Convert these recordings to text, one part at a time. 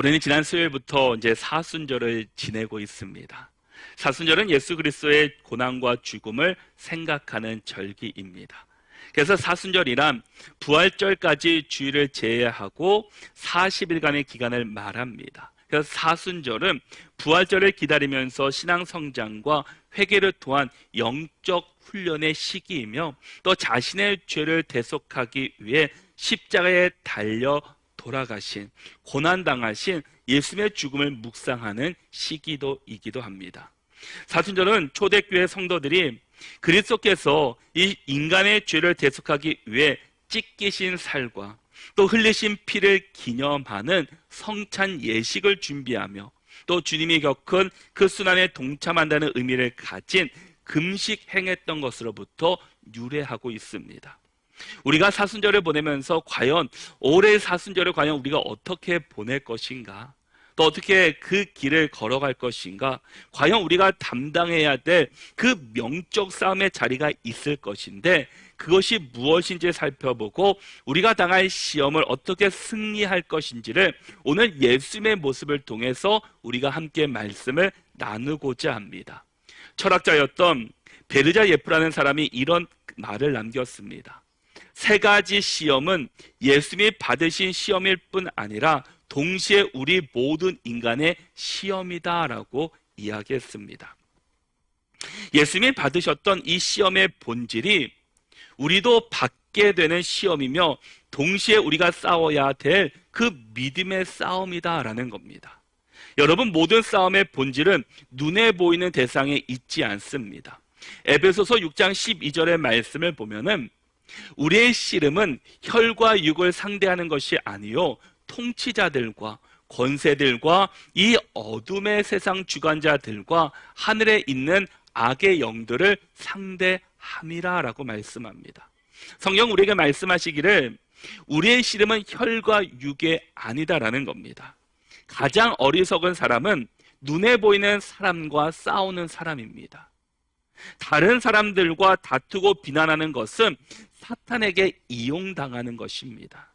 우리는 지난 수요일부터 이제 사순절을 지내고 있습니다. 사순절은 예수 그리스도의 고난과 죽음을 생각하는 절기입니다. 그래서 사순절이란 부활절까지 주일을 제외하고 40일간의 기간을 말합니다. 그래서 사순절은 부활절을 기다리면서 신앙 성장과 회개를 통한 영적 훈련의 시기이며 또 자신의 죄를 대속하기 위해 십자가에 달려 돌아가신, 고난당하신 예수님의 죽음을 묵상하는 시기이기도 합니다. 사순절은 초대교회 성도들이 그리스도께서 이 인간의 죄를 대속하기 위해 찢기신 살과 또 흘리신 피를 기념하는 성찬 예식을 준비하며 또 주님이 겪은 그 순환에 동참한다는 의미를 가진 금식 행했던 것으로부터 유래하고 있습니다. 우리가 사순절을 보내면서 과연 올해 사순절을 과연 우리가 어떻게 보낼 것인가, 또 어떻게 그 길을 걸어갈 것인가, 과연 우리가 담당해야 될 그 영적 싸움의 자리가 있을 것인데 그것이 무엇인지 살펴보고 우리가 당할 시험을 어떻게 승리할 것인지를 오늘 예수님의 모습을 통해서 우리가 함께 말씀을 나누고자 합니다. 철학자였던 베르자 예프라는 사람이 이런 말을 남겼습니다. 세 가지 시험은 예수님이 받으신 시험일 뿐 아니라 동시에 우리 모든 인간의 시험이다라고 이야기했습니다. 예수님이 받으셨던 이 시험의 본질이 우리도 받게 되는 시험이며 동시에 우리가 싸워야 될 그 믿음의 싸움이다라는 겁니다. 여러분, 모든 싸움의 본질은 눈에 보이는 대상에 있지 않습니다. 에베소서 6장 12절의 말씀을 보면은 우리의 씨름은 혈과 육을 상대하는 것이 아니요 통치자들과 권세들과 이 어둠의 세상 주관자들과 하늘에 있는 악의 영들을 상대함이라라고 말씀합니다. 성경 우리에게 말씀하시기를 우리의 씨름은 혈과 육이 아니다라는 겁니다. 가장 어리석은 사람은 눈에 보이는 사람과 싸우는 사람입니다. 다른 사람들과 다투고 비난하는 것은 사탄에게 이용당하는 것입니다.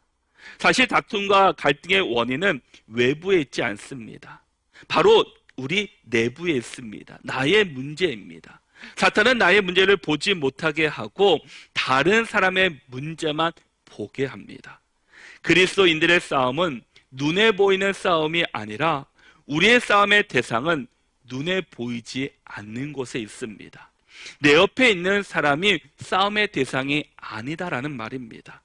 사실 다툼과 갈등의 원인은 외부에 있지 않습니다. 바로 우리 내부에 있습니다. 나의 문제입니다. 사탄은 나의 문제를 보지 못하게 하고 다른 사람의 문제만 보게 합니다. 그리스도인들의 싸움은 눈에 보이는 싸움이 아니라 우리의 싸움의 대상은 눈에 보이지 않는 곳에 있습니다. 내 옆에 있는 사람이 싸움의 대상이 아니다라는 말입니다.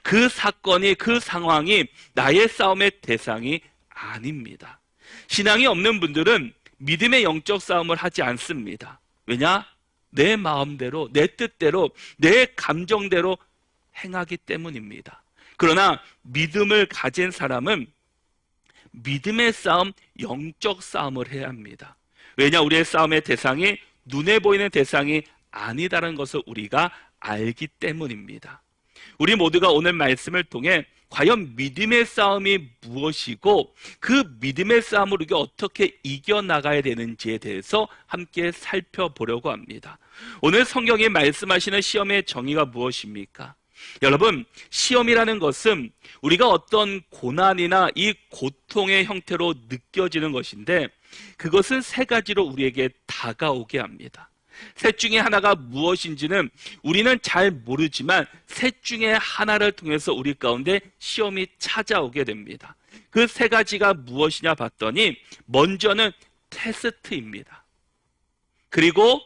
그 사건이, 그 상황이 나의 싸움의 대상이 아닙니다. 신앙이 없는 분들은 믿음의 영적 싸움을 하지 않습니다. 왜냐? 내 마음대로, 내 뜻대로, 내 감정대로 행하기 때문입니다. 그러나 믿음을 가진 사람은 믿음의 싸움, 영적 싸움을 해야 합니다. 왜냐? 우리의 싸움의 대상이 눈에 보이는 대상이 아니다라는 것을 우리가 알기 때문입니다. 우리 모두가 오늘 말씀을 통해 과연 믿음의 싸움이 무엇이고 그 믿음의 싸움을 우리가 어떻게 이겨나가야 되는지에 대해서 함께 살펴보려고 합니다. 오늘 성경이 말씀하시는 시험의 정의가 무엇입니까? 여러분, 시험이라는 것은 우리가 어떤 고난이나 이 고통의 형태로 느껴지는 것인데 그것은 세 가지로 우리에게 다가오게 합니다. 셋 중에 하나가 무엇인지는 우리는 잘 모르지만 셋 중에 하나를 통해서 우리 가운데 시험이 찾아오게 됩니다. 그 세 가지가 무엇이냐 봤더니 먼저는 테스트입니다. 그리고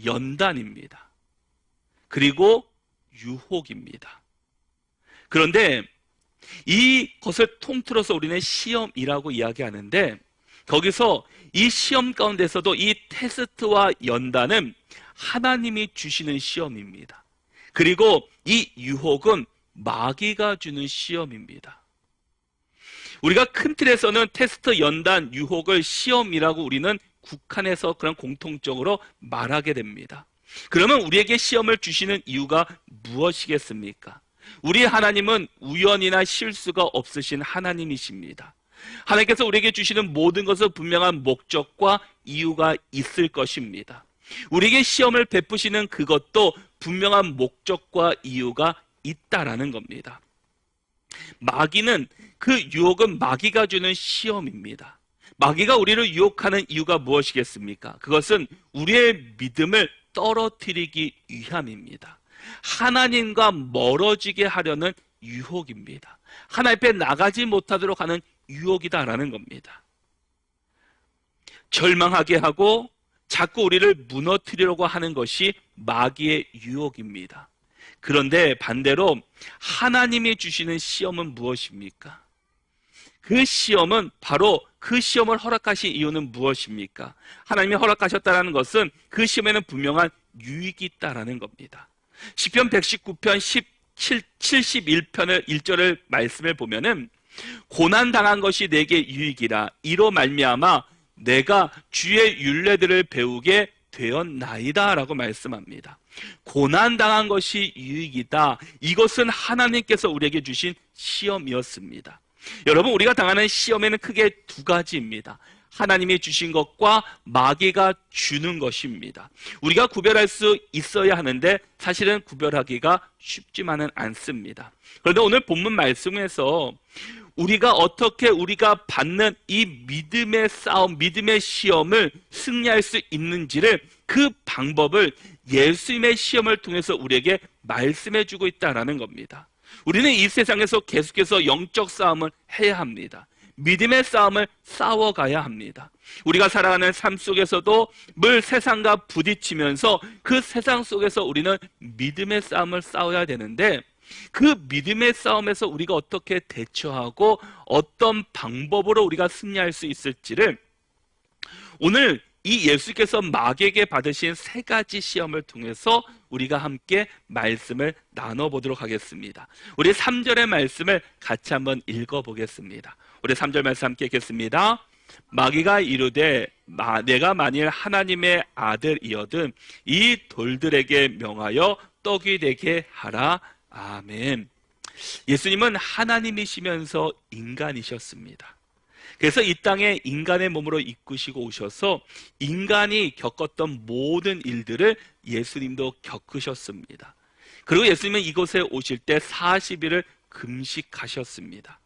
연단입니다. 그리고 유혹입니다. 그런데 이것을 통틀어서 우리는 시험이라고 이야기하는데 거기서 이 시험 가운데서도 이 테스트와 연단은 하나님이 주시는 시험입니다. 그리고 이 유혹은 마귀가 주는 시험입니다. 우리가 큰 틀에서는 테스트, 연단, 유혹을 시험이라고 우리는 국한해서 그런 공통적으로 말하게 됩니다. 그러면 우리에게 시험을 주시는 이유가 무엇이겠습니까? 우리 하나님은 우연이나 실수가 없으신 하나님이십니다. 하나님께서 우리에게 주시는 모든 것은 분명한 목적과 이유가 있을 것입니다. 우리에게 시험을 베푸시는 그것도 분명한 목적과 이유가 있다라는 겁니다. 마귀는 그 유혹은 마귀가 주는 시험입니다. 마귀가 우리를 유혹하는 이유가 무엇이겠습니까? 그것은 우리의 믿음을 떨어뜨리기 위함입니다. 하나님과 멀어지게 하려는 유혹입니다. 하나님 앞에 나가지 못하도록 하는 유혹이다라는 겁니다. 절망하게 하고 자꾸 우리를 무너뜨리려고 하는 것이 마귀의 유혹입니다. 그런데 반대로 하나님이 주시는 시험은 무엇입니까? 그 시험은 바로 그 시험을 허락하신 이유는 무엇입니까? 하나님이 허락하셨다는 것은 그 시험에는 분명한 유익이 있다라는 겁니다. 시편 119편 71편의 1절을 말씀을 보면은 고난당한 것이 내게 유익이라 이로 말미암아 내가 주의 율례들을 배우게 되었나이다 라고 말씀합니다. 고난당한 것이 유익이다. 이것은 하나님께서 우리에게 주신 시험이었습니다. 여러분, 우리가 당하는 시험에는 크게 두 가지입니다. 하나님이 주신 것과 마귀가 주는 것입니다. 우리가 구별할 수 있어야 하는데 사실은 구별하기가 쉽지만은 않습니다. 그런데 오늘 본문 말씀에서 우리가 어떻게 우리가 받는 이 믿음의 싸움, 믿음의 시험을 승리할 수 있는지를, 그 방법을 예수님의 시험을 통해서 우리에게 말씀해 주고 있다는 겁니다. 우리는 이 세상에서 계속해서 영적 싸움을 해야 합니다. 믿음의 싸움을 싸워가야 합니다. 우리가 살아가는 삶 속에서도 늘 세상과 부딪히면서 그 세상 속에서 우리는 믿음의 싸움을 싸워야 되는데, 그 믿음의 싸움에서 우리가 어떻게 대처하고 어떤 방법으로 우리가 승리할 수 있을지를 오늘 이 예수께서 마귀에게 받으신 세 가지 시험을 통해서 우리가 함께 말씀을 나눠보도록 하겠습니다. 우리 3절의 말씀을 같이 한번 읽어보겠습니다. 우리 3절 말씀 함께 읽겠습니다. 마귀가 이르되 내가 만일 하나님의 아들이어든 이 돌들에게 명하여 떡이 되게 하라. 아멘. 예수님은 하나님이시면서 인간이셨습니다. 그래서 이 땅에 인간의 몸으로 이끄시고 오셔서 인간이 겪었던 모든 일들을 예수님도 겪으셨습니다. 그리고 예수님은 이곳에 오실 때 40일을 금식하셨습니다.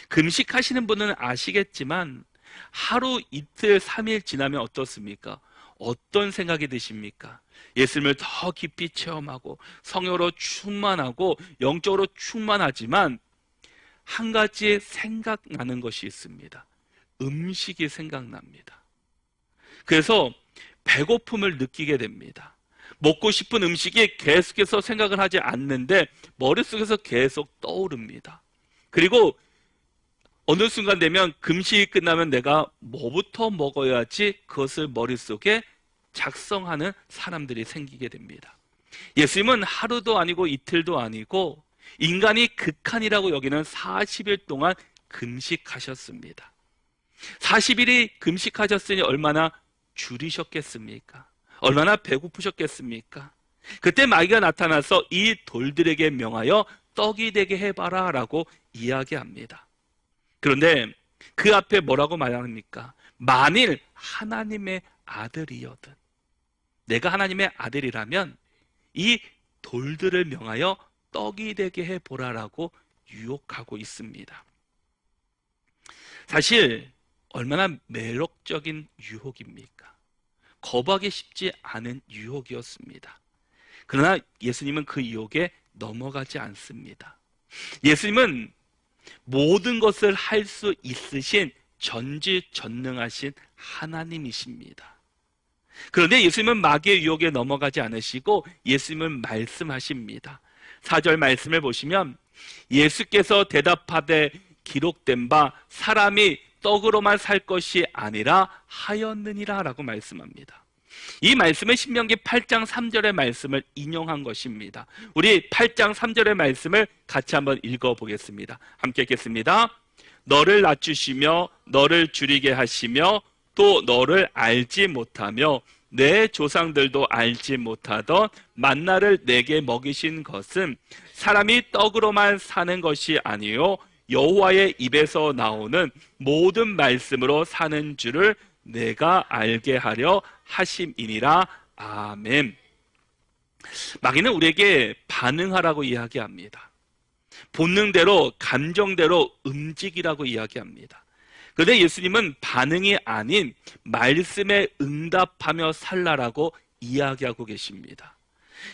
금식하시는 분은 아시겠지만 하루, 이틀, 3일 지나면 어떻습니까? 어떤 생각이 드십니까? 예수님을 더 깊이 체험하고 성령으로 충만하고 영적으로 충만하지만 한 가지 생각나는 것이 있습니다. 음식이 생각납니다. 그래서 배고픔을 느끼게 됩니다. 먹고 싶은 음식이 계속해서 생각을 하지 않는데 머릿속에서 계속 떠오릅니다. 그리고 어느 순간 되면 금식이 끝나면 내가 뭐부터 먹어야지 그것을 머릿속에 작성하는 사람들이 생기게 됩니다. 예수님은 하루도 아니고 이틀도 아니고 인간이 극한이라고 여기는 40일 동안 금식하셨습니다. 40일이 금식하셨으니 얼마나 줄이셨겠습니까? 얼마나 배고프셨겠습니까? 그때 마귀가 나타나서 이 돌들에게 명하여 떡이 되게 해봐라 라고 이야기합니다. 그런데 그 앞에 뭐라고 말합니까? 만일 하나님의 아들이어든, 내가 하나님의 아들이라면 이 돌들을 명하여 떡이 되게 해보라라고 유혹하고 있습니다. 사실 얼마나 매력적인 유혹입니까? 거부하기 쉽지 않은 유혹이었습니다. 그러나 예수님은 그 유혹에 넘어가지 않습니다. 예수님은 모든 것을 할 수 있으신 전지전능하신 하나님이십니다. 그런데 예수님은 마귀의 유혹에 넘어가지 않으시고 예수님은 말씀하십니다. 4절 말씀을 보시면 예수께서 대답하되 기록된 바 사람이 떡으로만 살 것이 아니라 하였느니라 라고 말씀합니다. 이 말씀은 신명기 8장 3절의 말씀을 인용한 것입니다. 우리 8장 3절의 말씀을 같이 한번 읽어보겠습니다. 함께 읽겠습니다. 너를 낮추시며 너를 줄이게 하시며 또 너를 알지 못하며 내 조상들도 알지 못하던 만나를 내게 먹이신 것은 사람이 떡으로만 사는 것이 아니요 여호와의 입에서 나오는 모든 말씀으로 사는 줄을 내가 알게 하려 하심이니라. 아멘. 마귀는 우리에게 반응하라고 이야기합니다. 본능대로, 감정대로 움직이라고 이야기합니다. 그런데 예수님은 반응이 아닌 말씀에 응답하며 살라라고 이야기하고 계십니다.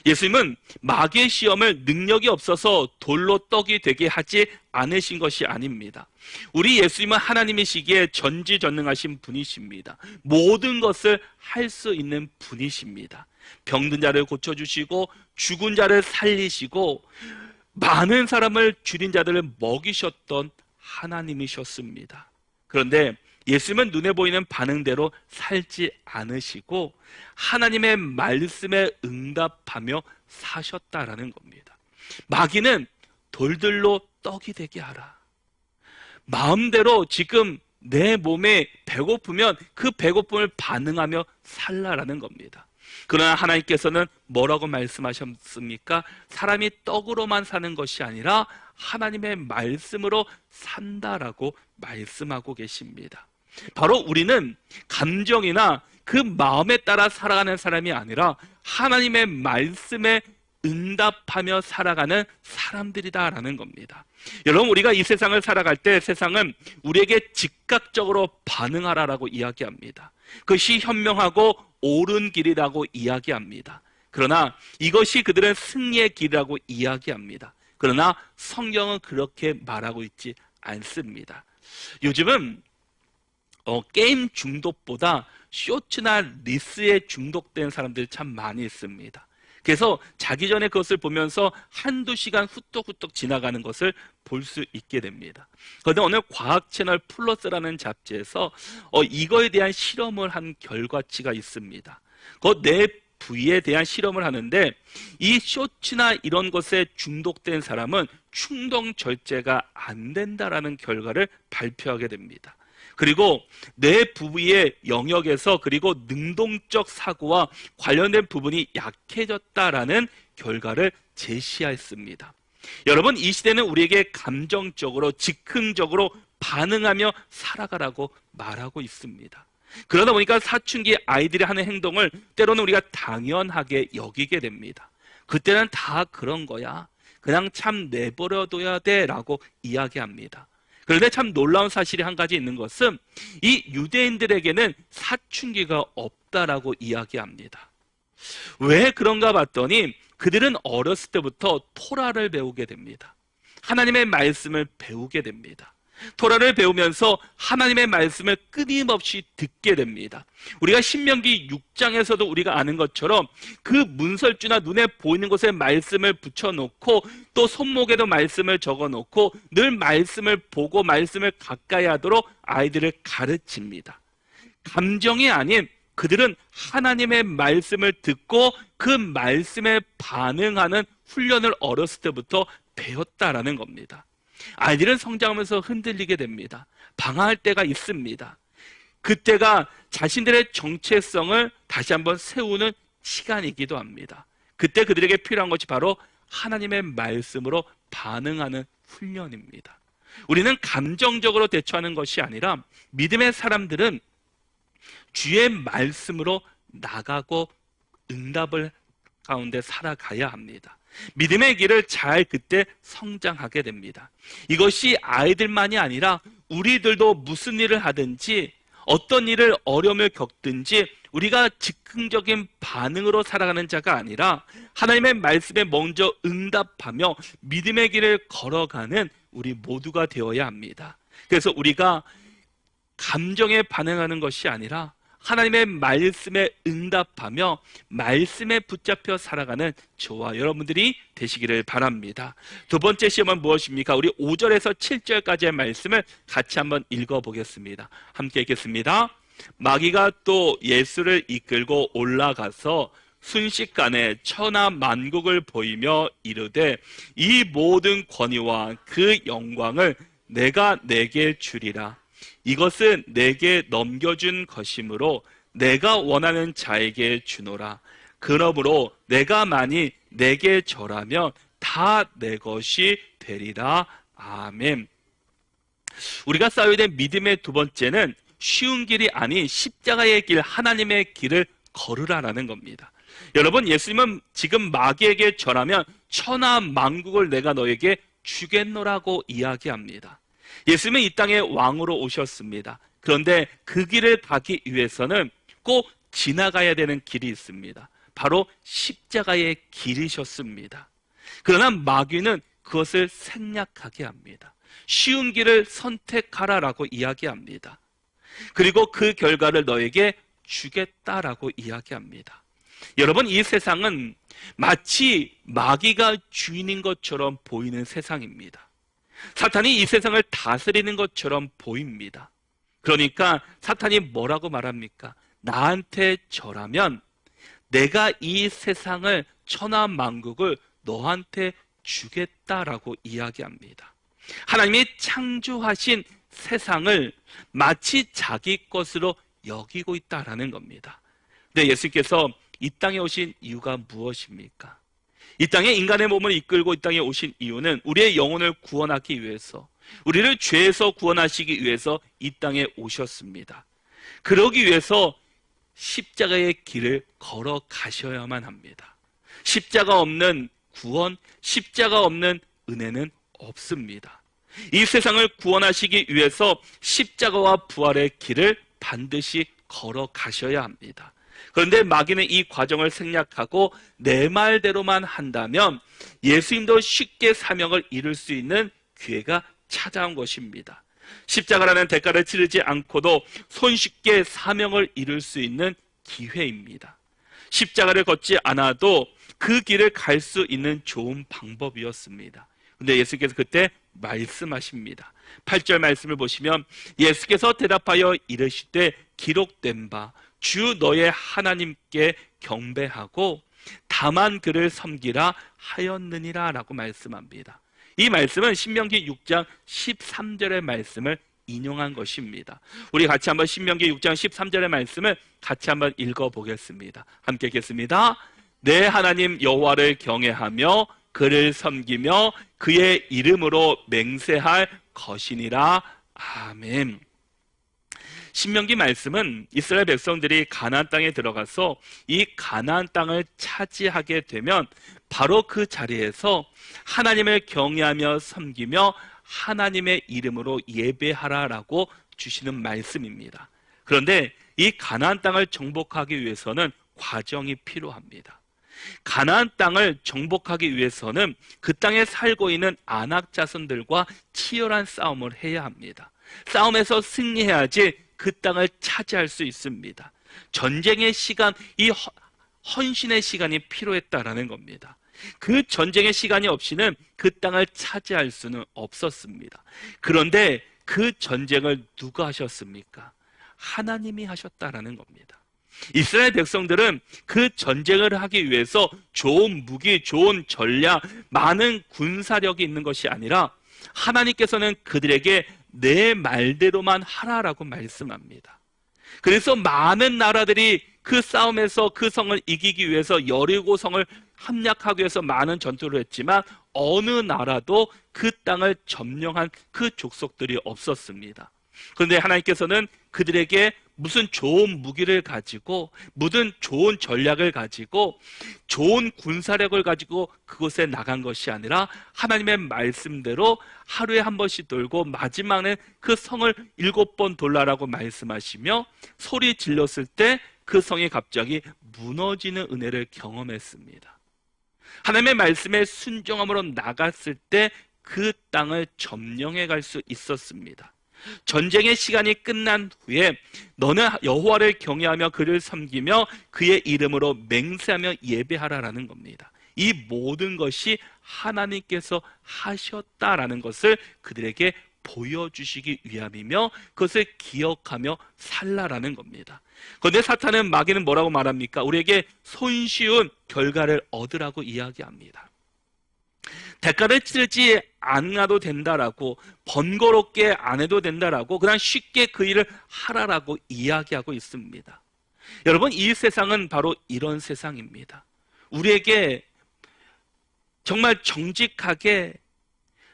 예수님은 마귀의 시험을 능력이 없어서 돌로 떡이 되게 하지 않으신 것이 아닙니다. 우리 예수님은 하나님이시기에 전지전능하신 분이십니다. 모든 것을 할 수 있는 분이십니다. 병든 자를 고쳐주시고 죽은 자를 살리시고 많은 사람을 줄인 자들을 먹이셨던 하나님이셨습니다. 그런데 예수님은 눈에 보이는 반응대로 살지 않으시고 하나님의 말씀에 응답하며 사셨다라는 겁니다. 마귀는 돌들로 떡이 되게 하라. 마음대로 지금 내 몸에 배고프면 그 배고픔을 반응하며 살라라는 겁니다. 그러나 하나님께서는 뭐라고 말씀하셨습니까? 사람이 떡으로만 사는 것이 아니라 하나님의 말씀으로 산다라고 말씀하고 계십니다. 바로 우리는 감정이나 그 마음에 따라 살아가는 사람이 아니라 하나님의 말씀에 응답하며 살아가는 사람들이다라는 겁니다. 여러분, 우리가 이 세상을 살아갈 때 세상은 우리에게 즉각적으로 반응하라라고 이야기합니다. 그것이 현명하고 옳은 길이라고 이야기합니다. 그러나 이것이 그들은 승리의 길이라고 이야기합니다. 그러나 성경은 그렇게 말하고 있지 않습니다. 요즘은 게임 중독보다 쇼츠나 리스에 중독된 사람들이 참 많이 있습니다. 그래서 자기 전에 그것을 보면서 한두 시간 후떡후떡 지나가는 것을 볼 수 있게 됩니다. 그런데 오늘 과학 채널 플러스라는 잡지에서 이거에 대한 실험을 한 결과치가 있습니다. 그 내 부위에 대한 실험을 하는데 이 쇼츠나 이런 것에 중독된 사람은 충동 절제가 안 된다라는 결과를 발표하게 됩니다. 그리고 뇌 부위의 영역에서 그리고 능동적 사고와 관련된 부분이 약해졌다라는 결과를 제시했습니다. 여러분, 이 시대는 우리에게 감정적으로 즉흥적으로 반응하며 살아가라고 말하고 있습니다. 그러다 보니까 사춘기 아이들이 하는 행동을 때로는 우리가 당연하게 여기게 됩니다. 그때는 다 그런 거야. 그냥 참 내버려둬야 돼 라고 이야기합니다. 그런데 참 놀라운 사실이 한 가지 있는 것은 이 유대인들에게는 사춘기가 없다라고 이야기합니다. 왜 그런가 봤더니 그들은 어렸을 때부터 토라를 배우게 됩니다. 하나님의 말씀을 배우게 됩니다. 토라를 배우면서 하나님의 말씀을 끊임없이 듣게 됩니다. 우리가 신명기 6장에서도 우리가 아는 것처럼 그 문설주나 눈에 보이는 곳에 말씀을 붙여놓고 또 손목에도 말씀을 적어놓고 늘 말씀을 보고 말씀을 가까이 하도록 아이들을 가르칩니다. 감정이 아닌 그들은 하나님의 말씀을 듣고 그 말씀에 반응하는 훈련을 어렸을 때부터 배웠다라는 겁니다. 아이들은 성장하면서 흔들리게 됩니다. 방황할 때가 있습니다. 그때가 자신들의 정체성을 다시 한번 세우는 시간이기도 합니다. 그때 그들에게 필요한 것이 바로 하나님의 말씀으로 반응하는 훈련입니다. 우리는 감정적으로 대처하는 것이 아니라 믿음의 사람들은 주의 말씀으로 나가고 응답을 가운데 살아가야 합니다. 믿음의 길을 잘 그때 성장하게 됩니다. 이것이 아이들만이 아니라 우리들도 무슨 일을 하든지 어떤 일을 어려움을 겪든지 우리가 즉흥적인 반응으로 살아가는 자가 아니라 하나님의 말씀에 먼저 응답하며 믿음의 길을 걸어가는 우리 모두가 되어야 합니다. 그래서 우리가 감정에 반응하는 것이 아니라 하나님의 말씀에 응답하며 말씀에 붙잡혀 살아가는 저와 여러분들이 되시기를 바랍니다. 두 번째 시험은 무엇입니까? 우리 5절에서 7절까지의 말씀을 같이 한번 읽어보겠습니다. 함께 읽겠습니다. 마귀가 또 예수를 이끌고 올라가서 순식간에 천하 만국을 보이며 이르되 이 모든 권위와 그 영광을 내가 내게 주리라. 이것은 내게 넘겨준 것이므로 내가 원하는 자에게 주노라. 그러므로 내가 만일 내게 절하면 다 내 것이 되리라. 아멘. 우리가 쌓여야 될 믿음의 두 번째는 쉬운 길이 아닌 십자가의 길, 하나님의 길을 걸으라라는 겁니다. 여러분, 예수님은 지금 마귀에게 절하면 천하 만국을 내가 너에게 주겠노라고 이야기합니다. 예수님은 이 땅에 왕으로 오셨습니다. 그런데 그 길을 가기 위해서는 꼭 지나가야 되는 길이 있습니다. 바로 십자가의 길이셨습니다. 그러나 마귀는 그것을 생략하게 합니다. 쉬운 길을 선택하라라고 이야기합니다. 그리고 그 결과를 너에게 주겠다라고 이야기합니다. 여러분, 이 세상은 마치 마귀가 주인인 것처럼 보이는 세상입니다. 사탄이 이 세상을 다스리는 것처럼 보입니다. 그러니까 사탄이 뭐라고 말합니까? 나한테 절하면 내가 이 세상을, 천하만국을 너한테 주겠다라고 이야기합니다. 하나님이 창조하신 세상을 마치 자기 것으로 여기고 있다라는 겁니다. 근데 예수께서 이 땅에 오신 이유가 무엇입니까? 이 땅에 인간의 몸을 이끌고 이 땅에 오신 이유는 우리의 영혼을 구원하기 위해서, 우리를 죄에서 구원하시기 위해서 이 땅에 오셨습니다. 그러기 위해서 십자가의 길을 걸어가셔야만 합니다. 십자가 없는 구원, 십자가 없는 은혜는 없습니다. 이 세상을 구원하시기 위해서 십자가와 부활의 길을 반드시 걸어가셔야 합니다. 그런데 마귀는 이 과정을 생략하고 내 말대로만 한다면 예수님도 쉽게 사명을 이룰 수 있는 기회가 찾아온 것입니다. 십자가라는 대가를 치르지 않고도 손쉽게 사명을 이룰 수 있는 기회입니다. 십자가를 걷지 않아도 그 길을 갈 수 있는 좋은 방법이었습니다. 근데 예수께서 그때 말씀하십니다. 8절 말씀을 보시면 예수께서 대답하여 이르시되 기록된 바 주 너의 하나님께 경배하고 다만 그를 섬기라 하였느니라 라고 말씀합니다. 이 말씀은 신명기 6장 13절의 말씀을 인용한 것입니다. 우리 같이 한번 신명기 6장 13절의 말씀을 같이 한번 읽어보겠습니다. 함께 읽겠습니다. 내 하나님 여호와를 경외하며 그를 섬기며 그의 이름으로 맹세할 것이니라. 아멘. 신명기 말씀은 이스라엘 백성들이 가나안 땅에 들어가서 이 가나안 땅을 차지하게 되면 바로 그 자리에서 하나님을 경외하며 섬기며 하나님의 이름으로 예배하라라고 주시는 말씀입니다. 그런데 이 가나안 땅을 정복하기 위해서는 과정이 필요합니다. 가나안 땅을 정복하기 위해서는 그 땅에 살고 있는 아낙 자손들과 치열한 싸움을 해야 합니다. 싸움에서 승리해야지 그 땅을 차지할 수 있습니다. 전쟁의 시간, 이 헌신의 시간이 필요했다라는 겁니다. 그 전쟁의 시간이 없이는 그 땅을 차지할 수는 없었습니다. 그런데 그 전쟁을 누가 하셨습니까? 하나님이 하셨다라는 겁니다. 이스라엘 백성들은 그 전쟁을 하기 위해서 좋은 무기, 좋은 전략, 많은 군사력이 있는 것이 아니라 하나님께서는 그들에게 내 말대로만 하라라고 말씀합니다. 그래서 많은 나라들이 그 싸움에서 그 성을 이기기 위해서 여리고 성을 함락하기 위해서 많은 전투를 했지만 어느 나라도 그 땅을 점령한 그 족속들이 없었습니다. 그런데 하나님께서는 그들에게 무슨 좋은 무기를 가지고, 무슨 좋은 전략을 가지고, 좋은 군사력을 가지고 그곳에 나간 것이 아니라 하나님의 말씀대로 하루에 한 번씩 돌고 마지막에 그 성을 7번 돌라라고 말씀하시며 소리 질렀을 때 그 성이 갑자기 무너지는 은혜를 경험했습니다. 하나님의 말씀에 순종함으로 나갔을 때 그 땅을 점령해 갈 수 있었습니다. 전쟁의 시간이 끝난 후에 너는 여호와를 경외하며 그를 섬기며 그의 이름으로 맹세하며 예배하라라는 겁니다. 이 모든 것이 하나님께서 하셨다라는 것을 그들에게 보여주시기 위함이며 그것을 기억하며 살라라는 겁니다. 그런데 사탄은, 마귀는 뭐라고 말합니까? 우리에게 손쉬운 결과를 얻으라고 이야기합니다. 대가를 치르지 않아도 된다라고, 번거롭게 안 해도 된다라고, 그냥 쉽게 그 일을 하라라고 이야기하고 있습니다. 여러분, 이 세상은 바로 이런 세상입니다. 우리에게 정말 정직하게,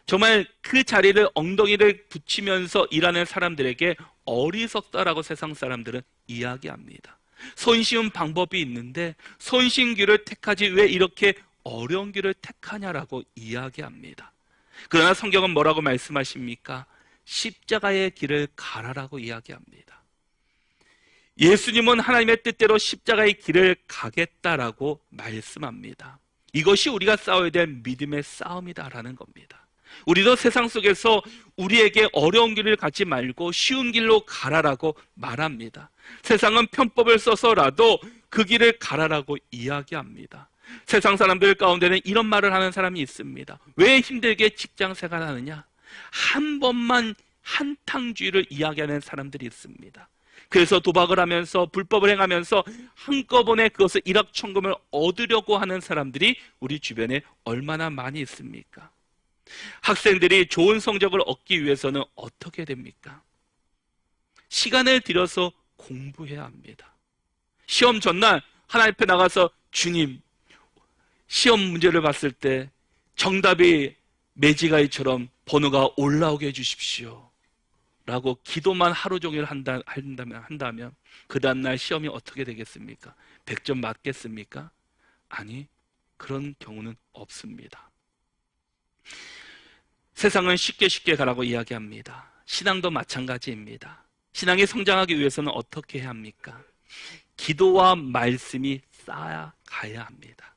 정말 그 자리를 엉덩이를 붙이면서 일하는 사람들에게 어리석다라고 세상 사람들은 이야기합니다. 손쉬운 방법이 있는데 손쉬운 길을 택하지 왜 이렇게 어려운 길을 택하냐라고 이야기합니다. 그러나 성경은 뭐라고 말씀하십니까? 십자가의 길을 가라라고 이야기합니다. 예수님은 하나님의 뜻대로 십자가의 길을 가겠다라고 말씀합니다. 이것이 우리가 싸워야 될 믿음의 싸움이다라는 겁니다. 우리도 세상 속에서 우리에게 어려운 길을 가지 말고 쉬운 길로 가라라고 말합니다. 세상은 편법을 써서라도 그 길을 가라라고 이야기합니다. 세상 사람들 가운데는 이런 말을 하는 사람이 있습니다. 왜 힘들게 직장 생활하느냐? 한 번만 한탕주의를 이야기하는 사람들이 있습니다. 그래서 도박을 하면서 불법을 행하면서 한꺼번에 그것을 일확천금을 얻으려고 하는 사람들이 우리 주변에 얼마나 많이 있습니까? 학생들이 좋은 성적을 얻기 위해서는 어떻게 됩니까? 시간을 들여서 공부해야 합니다. 시험 전날 하나님 앞에 나가서 주님, 시험 문제를 봤을 때 정답이 매지가이처럼 번호가 올라오게 해주십시오 라고 기도만 하루 종일 한다면 그 다음날 시험이 어떻게 되겠습니까? 100점 맞겠습니까? 아니, 그런 경우는 없습니다. 세상은 쉽게 가라고 이야기합니다. 신앙도 마찬가지입니다. 신앙이 성장하기 위해서는 어떻게 해야 합니까? 기도와 말씀이 쌓아가야 합니다.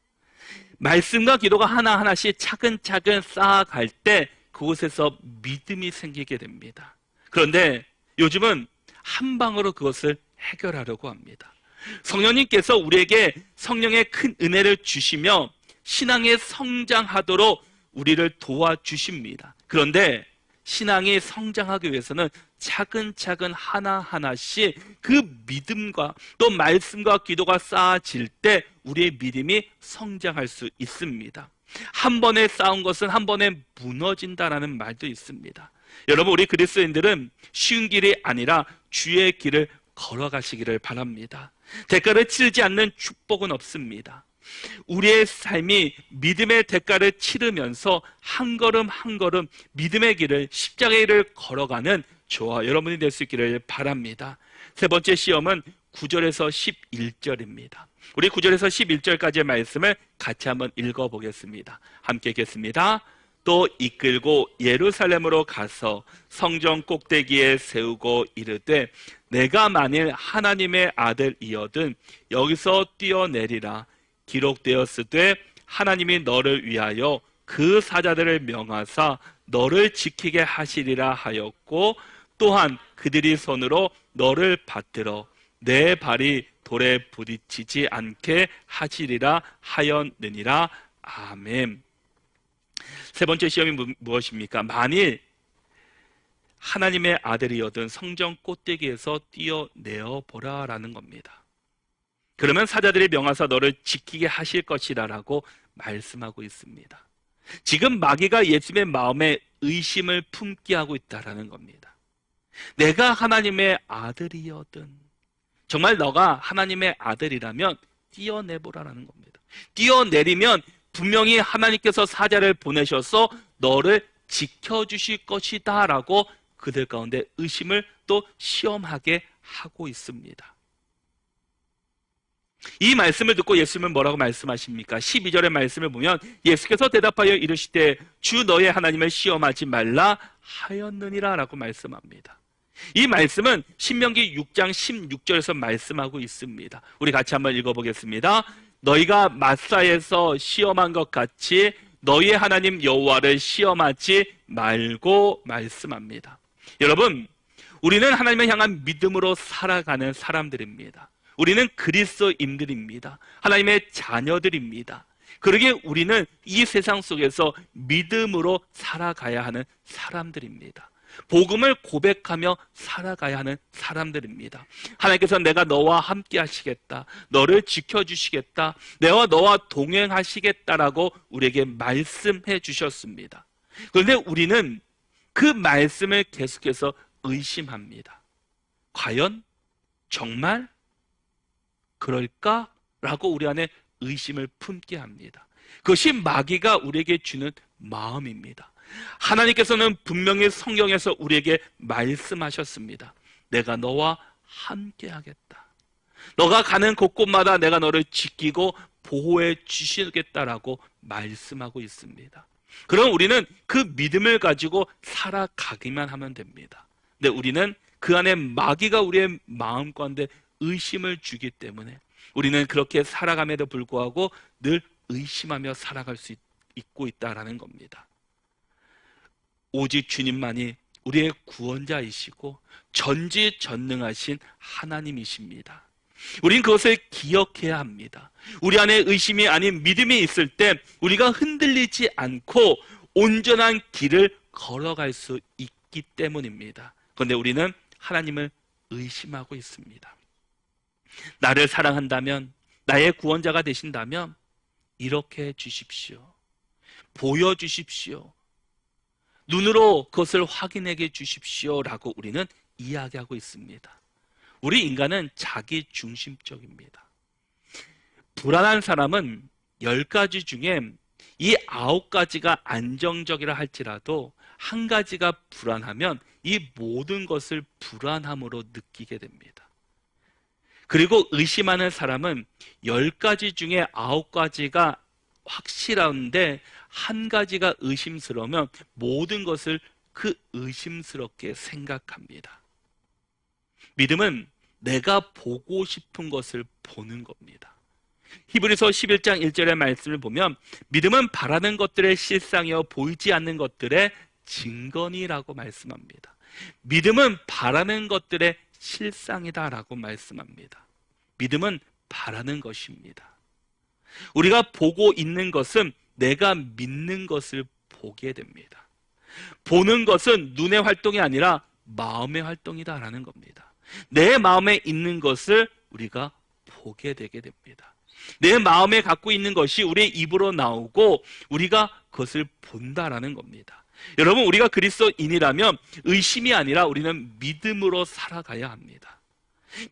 말씀과 기도가 하나하나씩 차근차근 쌓아갈 때 그곳에서 믿음이 생기게 됩니다. 그런데 요즘은 한 방으로 그것을 해결하려고 합니다. 성령님께서 우리에게 성령의 큰 은혜를 주시며 신앙에 성장하도록 우리를 도와주십니다. 그런데 신앙이 성장하기 위해서는 차근차근 하나하나씩 그 믿음과 또 말씀과 기도가 쌓아질 때 우리의 믿음이 성장할 수 있습니다. 한 번에 쌓은 것은 한 번에 무너진다라는 말도 있습니다. 여러분, 우리 그리스도인들은 쉬운 길이 아니라 주의 길을 걸어가시기를 바랍니다. 대가를 치르지 않는 축복은 없습니다. 우리의 삶이 믿음의 대가를 치르면서 한 걸음 한 걸음 믿음의 길을, 십자가의 길을 걸어가는 저와 여러분이 될 수 있기를 바랍니다. 세 번째 시험은 9절에서 11절입니다. 우리 9절에서 11절까지의 말씀을 같이 한번 읽어보겠습니다. 함께 읽겠습니다. 또 이끌고 예루살렘으로 가서 성전 꼭대기에 세우고 이르되 내가 만일 하나님의 아들이거든 여기서 뛰어내리라. 기록되었으되 하나님이 너를 위하여 그 사자들을 명하사 너를 지키게 하시리라 하였고 또한 그들이 손으로 너를 받들어 내 발이 돌에 부딪히지 않게 하시리라 하였느니라. 아멘. 세 번째 시험이 무엇입니까? 만일 하나님의 아들이거든 성전 꼭대기에서 뛰어내어 보라라는 겁니다. 그러면 사자들이 명하사 너를 지키게 하실 것이라라고 말씀하고 있습니다. 지금 마귀가 예수님의 마음에 의심을 품게 하고 있다라는 겁니다. 내가 하나님의 아들이거든, 정말 너가 하나님의 아들이라면 뛰어내보라라는 겁니다. 뛰어내리면 분명히 하나님께서 사자를 보내셔서 너를 지켜주실 것이다 라고 그들 가운데 의심을 또 시험하게 하고 있습니다. 이 말씀을 듣고 예수님은 뭐라고 말씀하십니까? 12절의 말씀을 보면 예수께서 대답하여 이르시되 주 너의 하나님을 시험하지 말라 하였느니라 라고 말씀합니다. 이 말씀은 신명기 6장 16절에서 말씀하고 있습니다. 우리 같이 한번 읽어보겠습니다. 너희가 마사에서 시험한 것 같이 너희의 하나님 여호와를 시험하지 말고 말씀합니다. 여러분, 우리는 하나님을 향한 믿음으로 살아가는 사람들입니다. 우리는 그리스도인들입니다. 하나님의 자녀들입니다. 그러기에 우리는 이 세상 속에서 믿음으로 살아가야 하는 사람들입니다. 복음을 고백하며 살아가야 하는 사람들입니다. 하나님께서 내가 너와 함께 하시겠다, 너를 지켜주시겠다, 내가 너와 동행하시겠다라고 우리에게 말씀해 주셨습니다. 그런데 우리는 그 말씀을 계속해서 의심합니다. 과연? 정말? 그럴까라고 우리 안에 의심을 품게 합니다. 그것이 마귀가 우리에게 주는 마음입니다. 하나님께서는 분명히 성경에서 우리에게 말씀하셨습니다. 내가 너와 함께 하겠다. 너가 가는 곳곳마다 내가 너를 지키고 보호해 주시겠다라고 말씀하고 있습니다. 그럼 우리는 그 믿음을 가지고 살아가기만 하면 됩니다. 근데 우리는 그 안에 마귀가 우리의 마음 가운데 의심을 주기 때문에 우리는 그렇게 살아감에도 불구하고 늘 의심하며 살아갈 수 있고 있다라는 겁니다. 오직 주님만이 우리의 구원자이시고 전지전능하신 하나님이십니다. 우린 그것을 기억해야 합니다. 우리 안에 의심이 아닌 믿음이 있을 때 우리가 흔들리지 않고 온전한 길을 걸어갈 수 있기 때문입니다. 그런데 우리는 하나님을 의심하고 있습니다. 나를 사랑한다면, 나의 구원자가 되신다면 이렇게 해 주십시오. 보여주십시오. 눈으로 그것을 확인해 주십시오 라고 우리는 이야기하고 있습니다. 우리 인간은 자기 중심적입니다. 불안한 사람은 10가지 중에 이 9가지가 안정적이라 할지라도 한 가지가 불안하면 이 모든 것을 불안함으로 느끼게 됩니다. 그리고 의심하는 사람은 10가지 중에 9가지가 확실한데 한 가지가 의심스러우면 모든 것을 그 의심스럽게 생각합니다. 믿음은 내가 보고 싶은 것을 보는 겁니다. 히브리서 11장 1절의 말씀을 보면 믿음은 바라는 것들의 실상이요 보이지 않는 것들의 증거니라고 말씀합니다. 믿음은 바라는 것들의 실상이다라고 말씀합니다. 믿음은 바라는 것입니다. 우리가 보고 있는 것은 내가 믿는 것을 보게 됩니다. 보는 것은 눈의 활동이 아니라 마음의 활동이다라는 겁니다. 내 마음에 있는 것을 우리가 보게 되게 됩니다. 내 마음에 갖고 있는 것이 우리의 입으로 나오고 우리가 그것을 본다라는 겁니다. 여러분, 우리가 그리스도인이라면 의심이 아니라 우리는 믿음으로 살아가야 합니다.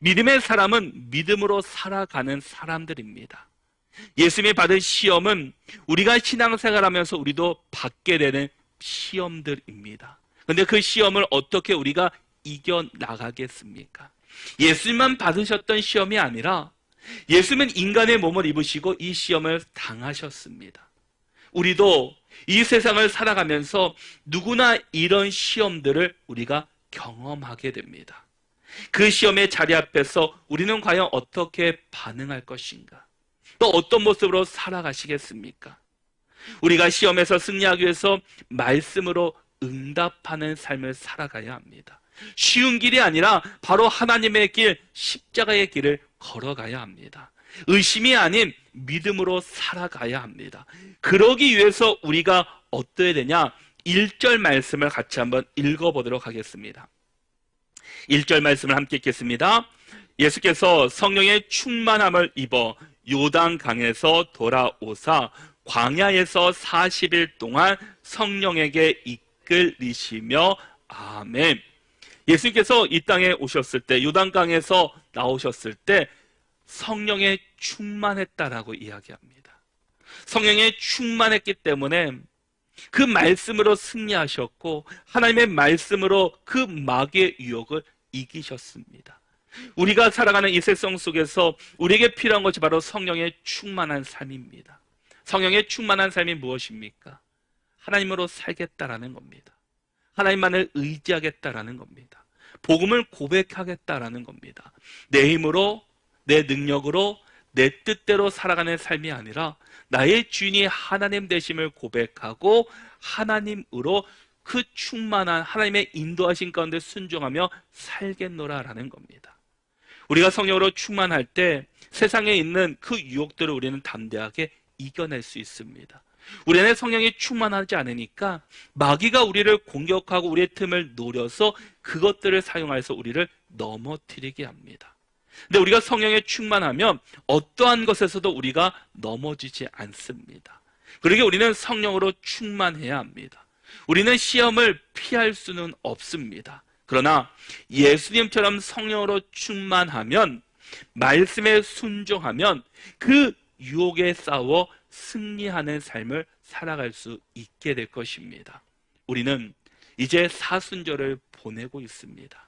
믿음의 사람은 믿음으로 살아가는 사람들입니다. 예수님이 받은 시험은 우리가 신앙생활하면서 우리도 받게 되는 시험들입니다. 그런데 그 시험을 어떻게 우리가 이겨나가겠습니까? 예수님만 받으셨던 시험이 아니라 예수님은 인간의 몸을 입으시고 이 시험을 당하셨습니다. 우리도 이 세상을 살아가면서 누구나 이런 시험들을 우리가 경험하게 됩니다. 그 시험의 자리 앞에서 우리는 과연 어떻게 반응할 것인가? 또 어떤 모습으로 살아가시겠습니까? 우리가 시험에서 승리하기 위해서 말씀으로 응답하는 삶을 살아가야 합니다. 쉬운 길이 아니라 바로 하나님의 길, 십자가의 길을 걸어가야 합니다. 의심이 아닌 믿음으로 살아가야 합니다. 그러기 위해서 우리가 어떠해야 되냐? 1절 말씀을 같이 한번 읽어보도록 하겠습니다. 1절 말씀을 함께 읽겠습니다. 예수께서 성령의 충만함을 입어 요단강에서 돌아오사 광야에서 40일 동안 성령에게 이끌리시며 아멘. 예수님께서 이 땅에 오셨을 때, 요단강에서 나오셨을 때 성령에 충만했다라고 이야기합니다. 성령에 충만했기 때문에 그 말씀으로 승리하셨고 하나님의 말씀으로 그 마귀의 유혹을 이기셨습니다. 우리가 살아가는 이 세상 속에서 우리에게 필요한 것이 바로 성령에 충만한 삶입니다. 성령에 충만한 삶이 무엇입니까? 하나님으로 살겠다라는 겁니다. 하나님만을 의지하겠다라는 겁니다. 복음을 고백하겠다라는 겁니다. 내 힘으로, 내 능력으로, 내 뜻대로 살아가는 삶이 아니라 나의 주인이 하나님 되심을 고백하고 하나님으로 그 충만한 하나님의 인도하신 가운데 순종하며 살겠노라라는 겁니다. 우리가 성령으로 충만할 때 세상에 있는 그 유혹들을 우리는 담대하게 이겨낼 수 있습니다. 우리 안에 성령이 충만하지 않으니까 마귀가 우리를 공격하고 우리의 틈을 노려서 그것들을 사용해서 우리를 넘어뜨리게 합니다. 근데 우리가 성령에 충만하면 어떠한 것에서도 우리가 넘어지지 않습니다. 그러게 우리는 성령으로 충만해야 합니다. 우리는 시험을 피할 수는 없습니다. 그러나 예수님처럼 성령으로 충만하면, 말씀에 순종하면 그 유혹에 싸워 승리하는 삶을 살아갈 수 있게 될 것입니다. 우리는 이제 사순절을 보내고 있습니다.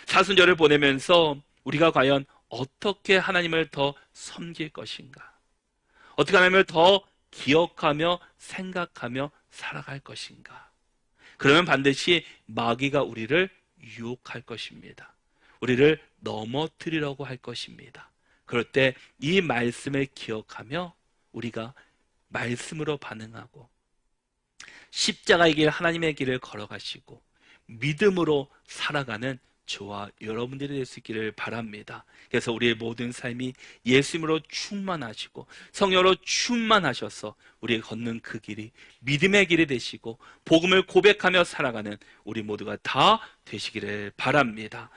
사순절을 보내면서 우리가 과연 어떻게 하나님을 더 섬길 것인가? 어떻게 하나님을 더 기억하며 생각하며 살아갈 것인가? 그러면 반드시 마귀가 우리를 유혹할 것입니다. 우리를 넘어뜨리려고 할 것입니다. 그럴 때 이 말씀을 기억하며 우리가 말씀으로 반응하고 십자가의 길, 하나님의 길을 걸어가시고 믿음으로 살아가는 저와 여러분들이 될 수 있기를 바랍니다. 그래서 우리의 모든 삶이 예수님으로 충만하시고 성령으로 충만하셔서 우리가 걷는 그 길이 믿음의 길이 되시고 복음을 고백하며 살아가는 우리 모두가 다 되시기를 바랍니다.